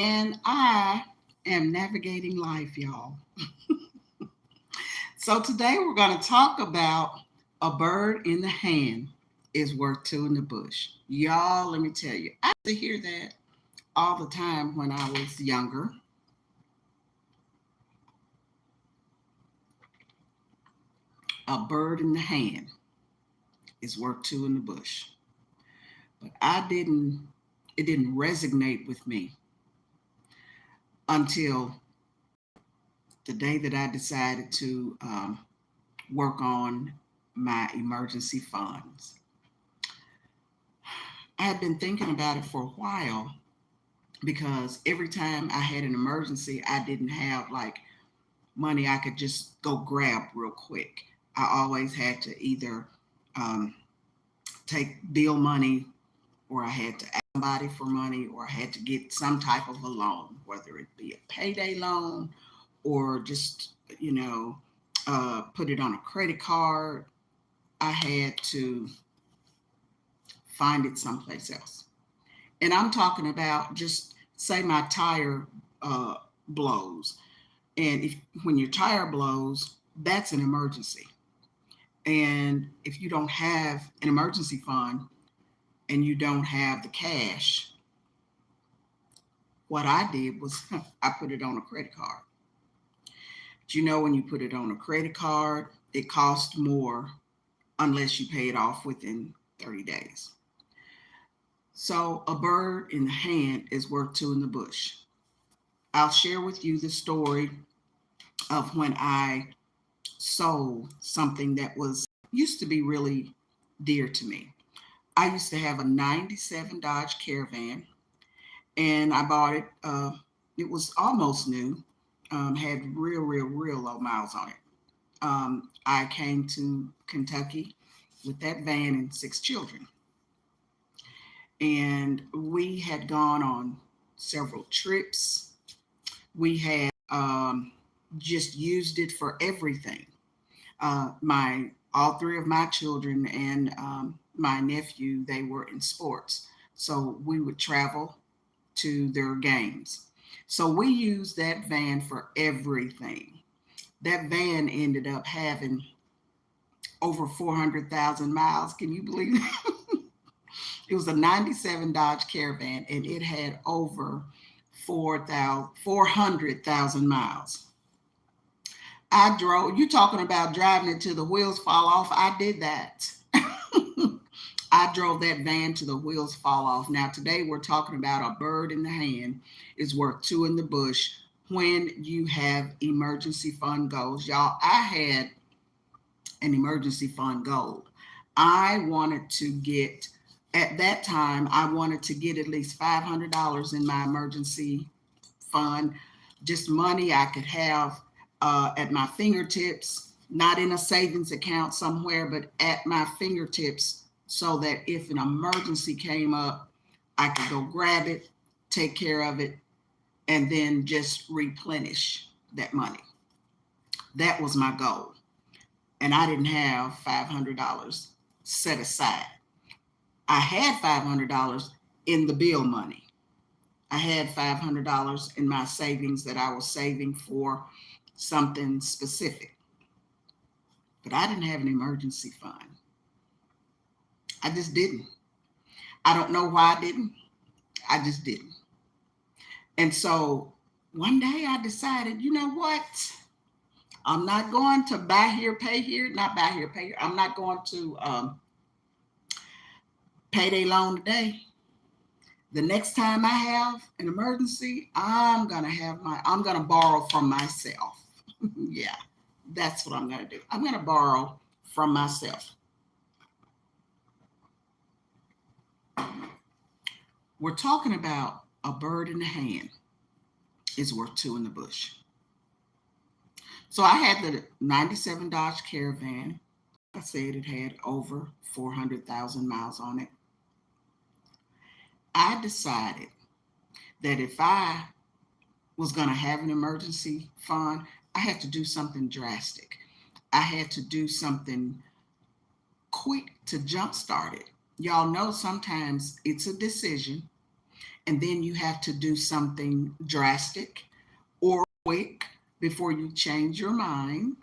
and I am navigating life, y'all. So today we're going to talk about a bird in the hand is worth two in the bush. Y'all, let me tell you, I used to hear that all the time when I was younger. A bird in the hand is worth two in the bush. But it didn't resonate with me until the day that I decided to work on my emergency funds. I had been thinking about it for a while because every time I had an emergency, I didn't have like money I could just go grab real quick. I always had to either um, take bill money, or I had to ask somebody for money, or I had to get some type of a loan, whether it be a payday loan or just, you know, put it on a credit card. I had to find it someplace else. And I'm talking about just say my tire uh, blows. And if when your tire blows, that's an emergency. And if you don't have an emergency fund and you don't have the cash, what I did was I put it on a credit card. But you know, when you put it on a credit card, it costs more unless you pay it off within 30 days. So a bird in the hand is worth two in the bush. I'll share with you the story of when I sold something that was used to be really dear to me. I used to have a 97 Dodge Caravan, and I bought it. It was almost new, had real low miles on it. I came to Kentucky with that van and six children. And we had gone on several trips. We had just used it for everything. My all three of my children and my nephew, they were in sports, so we would travel to their games. So we used that van for everything. That van ended up having over 400,000 miles. Can you believe it? It was a 97 Dodge Caravan and it had over 400,000 miles. I drove, you talking about driving it till the wheels fall off. I did that. I drove that van till the wheels fall off. Now, today we're talking about a bird in the hand is worth two in the bush when you have emergency fund goals. Y'all, I had an emergency fund goal. I wanted to get, at that time, I wanted to get at least $500 in my emergency fund, just money I could have at my fingertips, not in a savings account somewhere, but at my fingertips, so that if an emergency came up, I could go grab it, take care of it, and then just replenish that money. That was my goal. And I didn't have $500 set aside. I had $500 in the bill money. I had $500 in my savings that I was saving for something specific. But I didn't have an emergency fund. I just didn't. I don't know why I didn't. I just didn't. And so one day I decided, you know what? I'm not going to buy here, pay here, not buy here, pay here. I'm not going to payday loan today. The next time I have an emergency, I'm going to borrow from myself. Yeah, that's what I'm going to do. I'm going to borrow from myself. We're talking about a bird in the hand is worth two in the bush. So I had the 97 Dodge Caravan. I said it had over 400,000 miles on it. I decided that if I was going to have an emergency fund, I had to do something drastic. I had to do something quick to jumpstart it. Y'all know sometimes it's a decision and then you have to do something drastic or quick before you change your mind.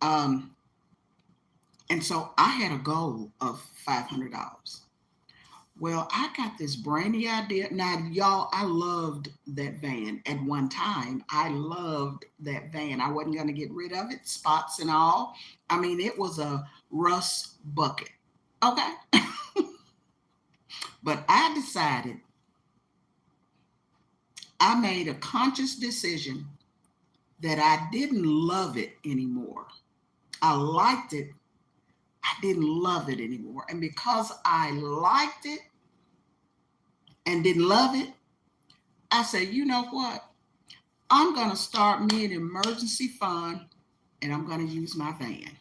Um, and so I had a goal of $500. Well, I got this brainy idea. Now, y'all, I loved that van at one time. I loved that van. I wasn't going to get rid of it, spots and all. I mean, it was a rust bucket. Okay. But I decided, I made a conscious decision that I didn't love it anymore. I liked it. I didn't love it anymore. And because I liked it and didn't love it, I said, you know what? I'm going to start me an emergency fund and I'm going to use my van.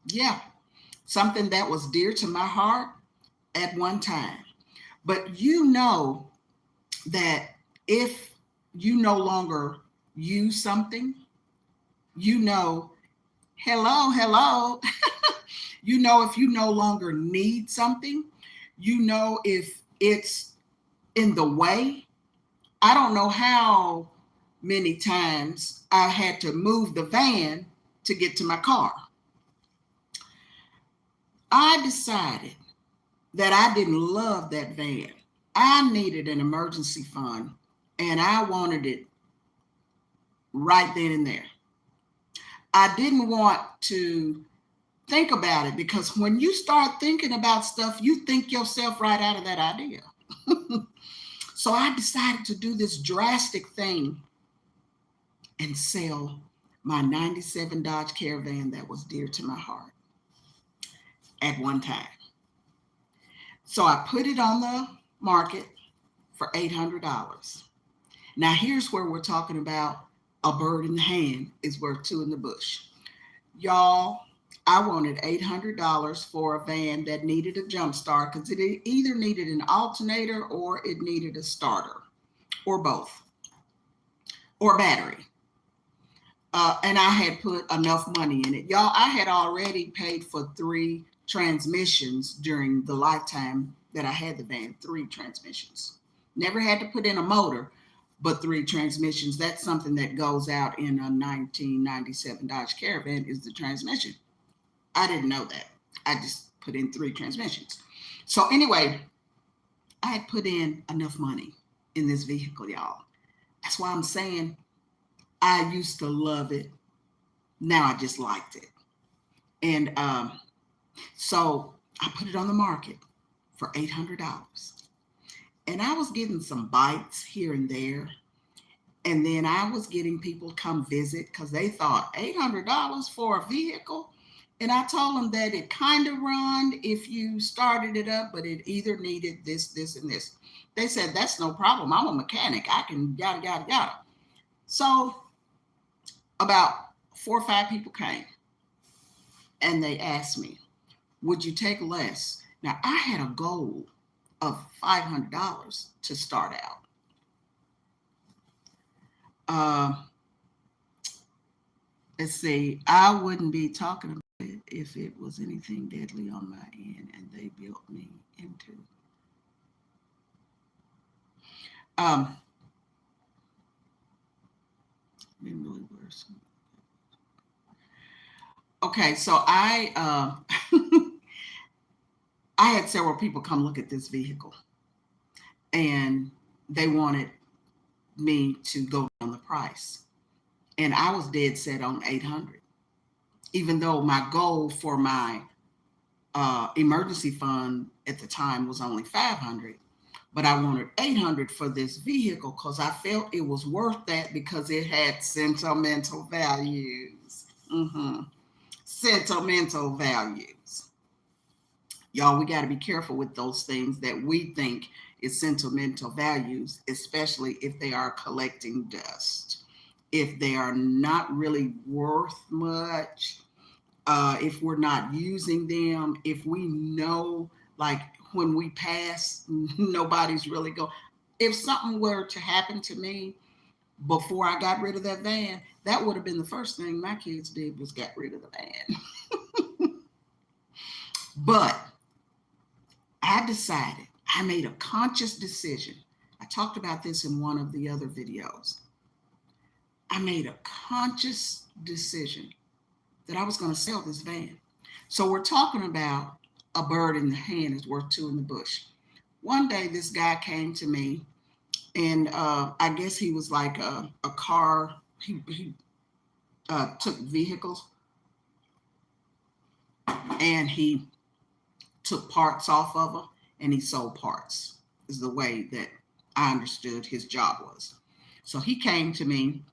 Yeah, something that was dear to my heart at one time. But you know that if you no longer use something, you know, hello, you know, if you no longer need something, you know, if it's in the way. I don't know how many times I had to move the van to get to my car. I decided that I didn't love that van. I needed an emergency fund and I wanted it right then and there. I didn't want to think about it because when you start thinking about stuff, you think yourself right out of that idea. So I decided to do this drastic thing and sell my 97 Dodge Caravan that was dear to my heart at one time. So I put it on the market for $800. Now here's where we're talking about a bird in the hand is worth two in the bush. Y'all, I wanted $800 for a van that needed a jump start because it either needed an alternator or it needed a starter or both or battery. And I had put enough money in it. Y'all, I had already paid for 3 transmissions during the lifetime that I had the van, 3 transmissions. Never had to put in a motor, but 3 transmissions. That's something that goes out in a 1997 Dodge Caravan is the transmission. I didn't know that. I just put in 3 transmissions. So anyway, I had put in enough money in this vehicle, y'all. That's why I'm saying I used to love it. Now I just liked it. And so I put it on the market for $800. And I was getting some bites here and there. And then I was getting people come visit because they thought $800 for a vehicle. And I told them that it kind of run if you started it up, but it either needed this, this, and this. They said, that's no problem. I'm a mechanic. I can yada, yada, yada. So about 4 or 5 people came and they asked me, would you take less? Now I had a goal of $500 to start out. Let's see, I wouldn't be talking about it if it was anything deadly on my end and they built me into. Didn't really worse. Okay, so I had several people come look at this vehicle and they wanted me to go down the price. And I was dead set on 800, even though my goal for my emergency fund at the time was only 500, but I wanted 800 for this vehicle because I felt it was worth that because it had sentimental values. Sentimental values. Y'all, we got to be careful with those things that we think is sentimental values, especially if they are collecting dust. If they are not really worth much, if we're not using them, if we know, like when we pass, nobody's really going. If something were to happen to me before I got rid of that van, that would have been the first thing my kids did was get rid of the van. But I decided I made a conscious decision. I talked about this in one of the other videos. I made a conscious decision that I was going to sell this van. So we're talking about a bird in the hand is worth two in the bush. One day, this guy came to me, and I guess he was like a car. He took vehicles, and he took parts off of them, and he sold parts. Is the way that I understood his job was. So he came to me,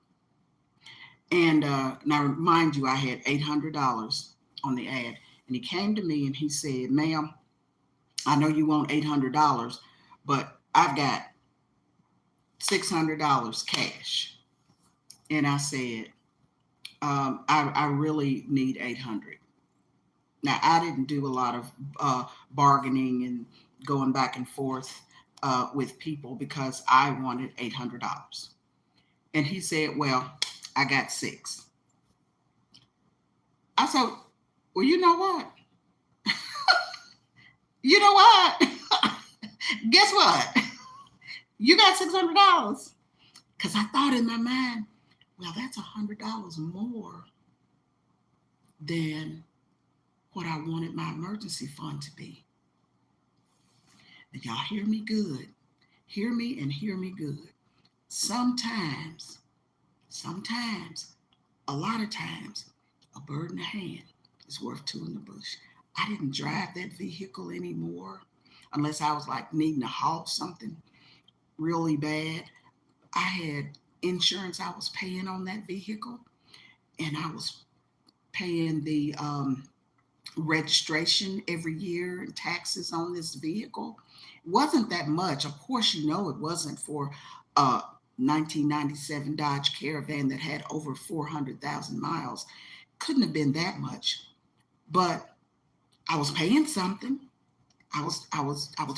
and now mind you, I had $800 on the ad, and he came to me and he said, "Ma'am, I know you want $800, but I've got $600 cash." And I said, I really need 800. Now, I didn't do a lot of bargaining and going back and forth with people because I wanted $800. And he said, "Well, I got six." I said, "Well, you know what? You know what? Guess what? You got $600." Because I thought in my mind, well, that's $100 more than what I wanted my emergency fund to be. And y'all hear me good. Hear me and hear me good. Sometimes, a lot of times, a bird in the hand is worth two in the bush. I didn't drive that vehicle anymore unless I was like needing to haul something really bad. I had insurance I was paying on that vehicle, and I was paying the registration every year and taxes on this vehicle. It wasn't that much. Of course, you know it wasn't for a 1997 Dodge Caravan that had over 400,000 miles. Couldn't have been that much, but I was paying something. I was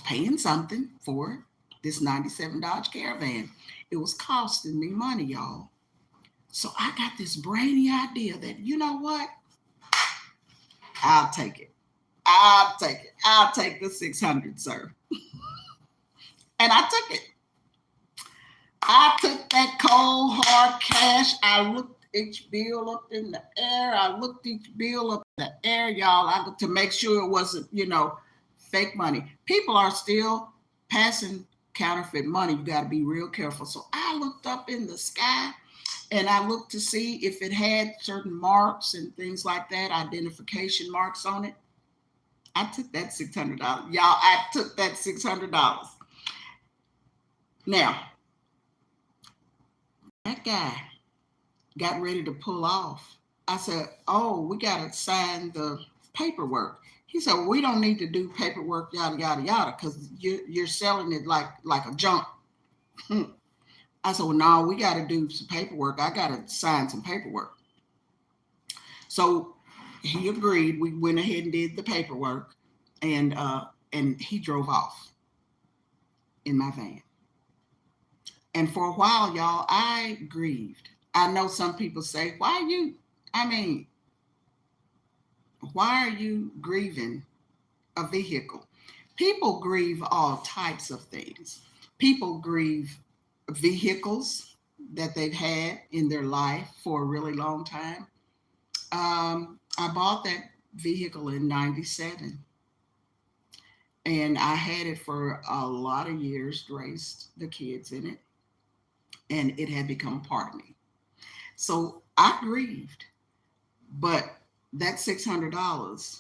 paying something for this 97 Dodge Caravan. It was costing me money, y'all. So I got this brainy idea that, you know what? I'll take it. I'll take it. I'll take the 600, sir. And I took it. I took that cold, hard cash. I looked each bill up in the air. I looked each bill up in the air, y'all. I looked to make sure it wasn't, fake money. People are still passing counterfeit money. You got to be real careful. So I looked up in the sky, and I looked to see if it had certain marks and things like that, identification marks on it. I took that $600. Y'all, I took that $600. Now, that guy got ready to pull off. I said, "Oh, we got to sign the paperwork." He said, "We don't need to do paperwork, yada, yada, yada, because you're selling it like a junk." I said, "Well, no, we got to do some paperwork. I got to sign some paperwork." So he agreed. We went ahead and did the paperwork, and he drove off in my van. And for a while, y'all, I grieved. I know some people say, why are you grieving a vehicle? People grieve all types of things. People grieve vehicles that they've had in their life for a really long time. I bought that vehicle in 97, and I had it for a lot of years, raised the kids in it, and it had become a part of me. So I grieved, but that $600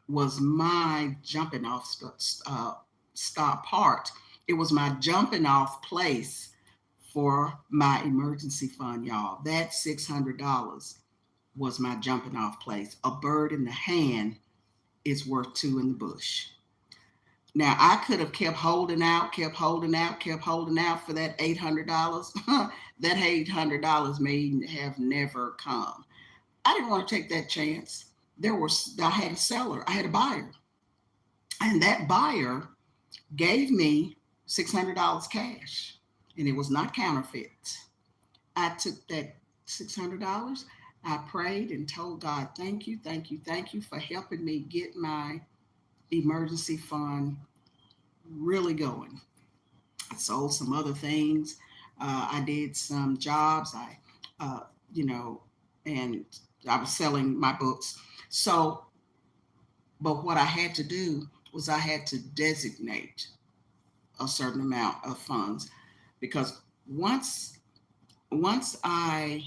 was my jumping off stop part. It was my jumping off place for my emergency fund, y'all. That $600 was my jumping off place. A bird in the hand is worth two in the bush. Now, I could have kept holding out for that $800. That $800 may have never come. I didn't want to take that chance. I had a seller, I had a buyer, and that buyer gave me $600 cash, and it was not counterfeit. I took that $600. I prayed and told God, thank you for helping me get my emergency fund really going. I sold some other things. I did some jobs. Uh, you know, and I was selling my books. So, but what I had to do was I had to designate a certain amount of funds because once once I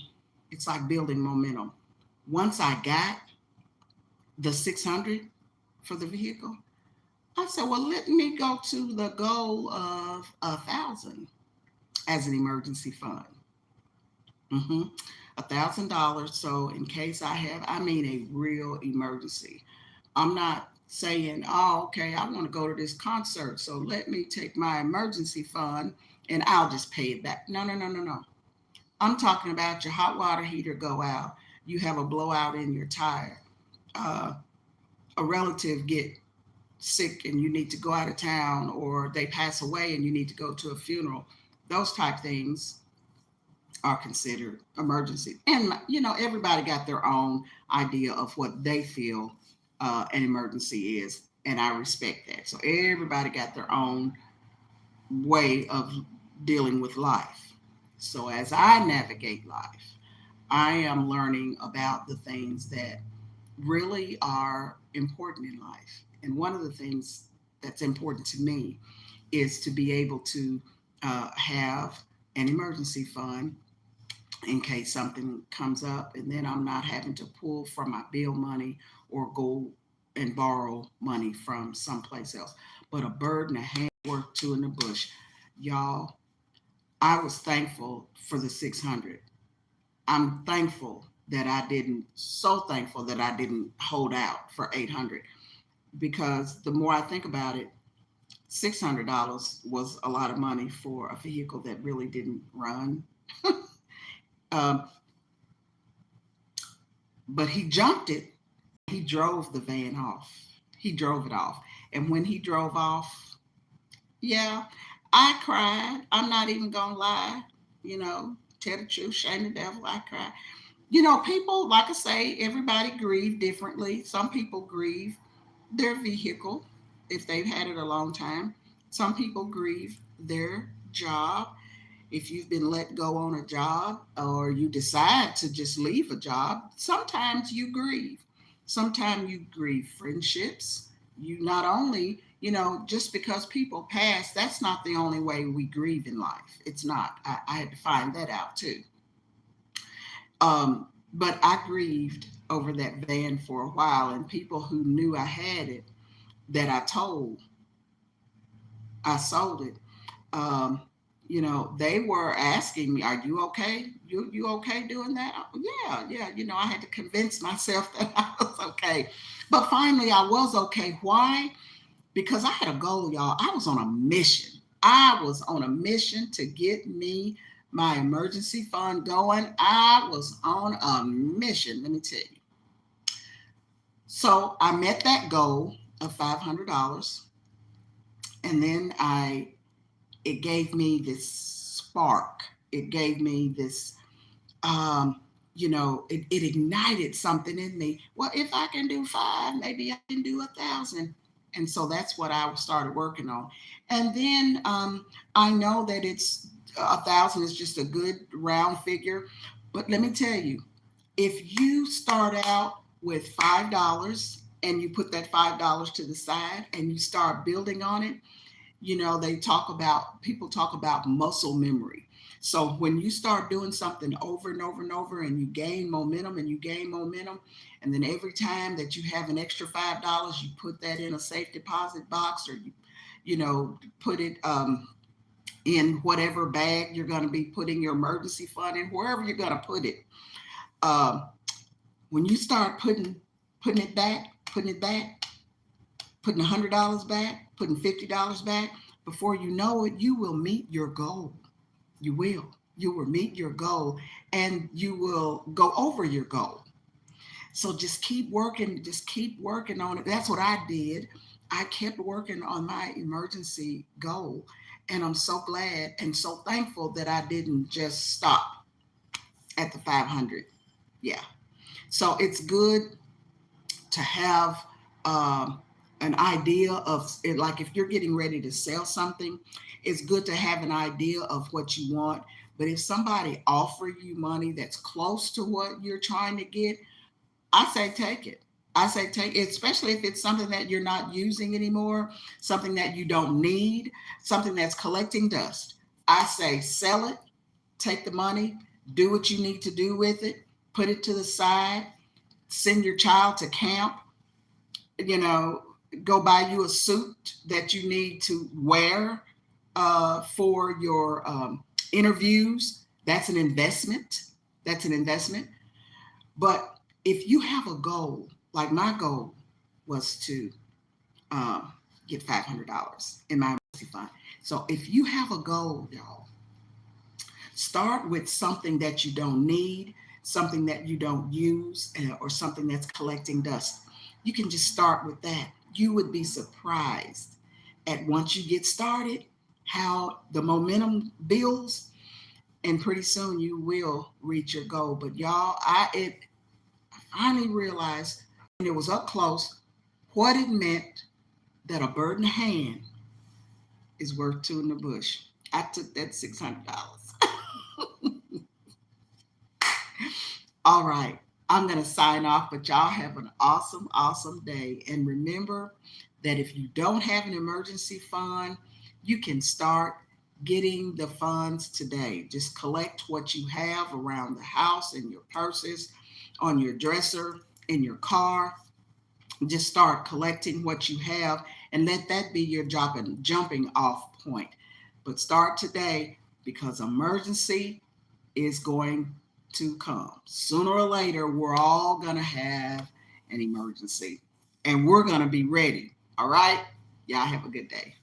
it's like building momentum. Once I got the 600 for the vehicle, I said, well, let me go to the goal of 1,000 as an emergency fund. Mm-hmm. $1,000. So in case I mean a real emergency. I'm not saying, oh, okay, I want to go to this concert. So let me take my emergency fund and I'll just pay it back. No, no, no, no, no. I'm talking about your hot water heater go out. You have a blowout in your tire. Uh, a relative get sick and you need to go out of town, or they pass away and you need to go to a funeral. Those type things are considered emergency. And everybody got their own idea of what they feel an emergency is, and I respect that. So everybody got their own way of dealing with life. So as I navigate life, I am learning about the things that really are important in life. And one of the things that's important to me is to be able to have an emergency fund in case something comes up, and then I'm not having to pull from my bill money or go and borrow money from someplace else. But a bird in the hand worth two in the bush. Y'all, I was thankful for the 600. I'm thankful that I didn't, so thankful that I didn't hold out for 800, because the more I think about it, $600 was a lot of money for a vehicle that really didn't run. um, but he jumped it. He drove the van off. He drove it off. And when he drove off, yeah, I cried. I'm not even going to lie. Tell the truth, shame the devil, I cried. People, like I say, everybody grieve differently. Some people grieve their vehicle if they've had it a long time. Some people grieve their job. If you've been let go on a job or you decide to just leave a job, sometimes you grieve. Sometimes you grieve friendships. You not only, just because people pass, that's not the only way we grieve in life. It's not. I had to find that out too. But I grieved over that van for a while, and people who knew I had it that I told I sold it. Um, they were asking me, "Are you okay? You okay doing that?" Yeah, yeah. I had to convince myself that I was okay. But finally, I was okay. Why? Because I had a goal, y'all. I was on a mission. I was on a mission to get me my emergency fund going. I was on a mission, let me tell you. So I met that goal of $500, and then it gave me this spark. It gave me this, it ignited something in me. Well, if I can do five, maybe I can do 1,000. And so that's what I started working on. And then I know that 1,000 is just a good round figure. But let me tell you, if you start out with $5 and you put that $5 to the side and you start building on it, people talk about muscle memory. So when you start doing something over and over and over, and you gain momentum and you gain momentum, and then every time that you have an extra $5, you put that in a safe deposit box, or put it in whatever bag you're going to be putting your emergency fund in, wherever you're going to put it. When you start putting it back, putting $100 back, putting $50 back, before you know it, you will meet your goal. You will. You will meet your goal, and you will go over your goal. So just keep working on it. That's what I did. I kept working on my emergency goal, and I'm so glad and so thankful that I didn't just stop at the 500. Yeah. So it's good to have um, an idea of it. Like if you're getting ready to sell something, it's good to have an idea of what you want. But if somebody offer you money that's close to what you're trying to get, I say take it. I say take it, especially if it's something that you're not using anymore, something that you don't need, something that's collecting dust. I say sell it, take the money, do what you need to do with it, put it to the side, send your child to camp, you know, go buy you a suit that you need to wear for your interviews. That's an investment. That's an investment. But if you have a goal, like my goal was to um, get $500 in my emergency fund. So if you have a goal, y'all, start with something that you don't need, something that you don't use, or something that's collecting dust. You can just start with that. You would be surprised at once you get started how the momentum builds, and pretty soon you will reach your goal. But y'all, I finally realized, and it was up close, what it meant that a bird in the hand is worth two in the bush. I took that $600. All right, I'm going to sign off, but y'all have an awesome, awesome day. And remember that if you don't have an emergency fund, you can start getting the funds today. Just collect what you have around the house, in your purses, on your dresser, in your car. Just start collecting what you have and let that be your jumping off point. But start today, because emergency is going to come. Sooner or later, we're all going to have an emergency, and we're going to be ready. All right? Y'all have a good day.